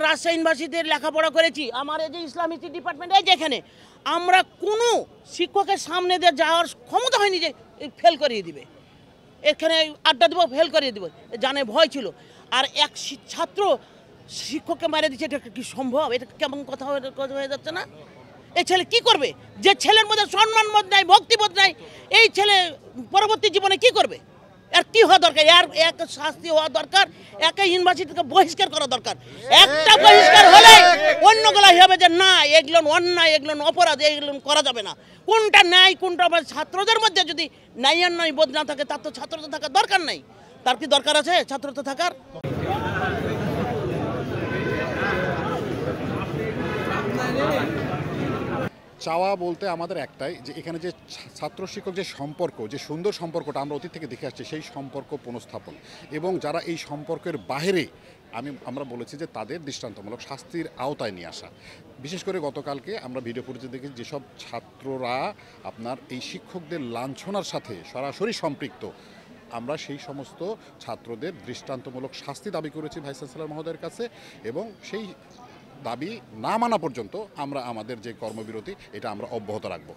রাজশাহী ইউনিভার্সিটিতে লেখাপড়া করেছি, আমার এই যে ইসলামিক ডিপার্টমেন্ট এই যেখানে আমরা কোনো শিক্ষকের সামনে দিয়ে যাওয়ার ক্ষমতা হয়নি যে ফেল করিয়ে দিবে, এখানে আড্ডা দেবো ফেল করিয়ে দেবো, জানে ভয় ছিল। আর এক ছাত্র শিক্ষককে মারে দিচ্ছে, এটা কি সম্ভব? এটা কেমন কথা হয়ে যাচ্ছে না? এই ছেলে কি করবে? যে ছেলের মধ্যে সম্মানবোধ নাই, ভক্তিবোধ নাই, এই ছেলে পরবর্তী জীবনে কি করবে? আর কি হওয়া দরকার? এর এক শাস্তি হওয়া দরকার, একে ইউনিভার্সিটিকে বহিষ্কার করা দরকার। একটা বহিষ্কার হলে অন্যগুলা হবে যে না এগুলো অন্যায়, এগুলো অপরাধ, এগুলো করা যাবে না। কোনটা ন্যায় কোনটা আমার ছাত্রদের মধ্যে যদি ন্যায় আর নয় বোধ না থাকে, তার তো ছাত্রদের থাকার দরকার নাই। তার কি দরকার আছে ছাত্রদের থাকার? চাওয়া বলতে আমাদের একটাই, যে এখানে যে ছাত্র শিক্ষক যে সম্পর্ক, যে সুন্দর সম্পর্কটা আমরা অতীত থেকে দেখে আসছি, সেই সম্পর্ক পুনঃস্থাপন, এবং যারা এই সম্পর্কের বাইরে আমরা বলেছি যে তাদের দৃষ্টান্তমূলক শাস্তির আওতায় নিয়ে আসা। বিশেষ করে গতকালকে আমরা ভিডিও ফুটেজে দেখি যেসব ছাত্ররা আপনার এই শিক্ষকদের লাঞ্ছনার সাথে সরাসরি সম্পৃক্ত, আমরা সেই সমস্ত ছাত্রদের দৃষ্টান্তমূলক শাস্তি দাবি করেছি ভাইস চ্যান্সেলর মহোদয়ের কাছে, এবং সেই দাবি না মানা পর্যন্ত আমরা আমাদের যে কর্মবিরতি এটা আমরা অব্যাহত রাখব।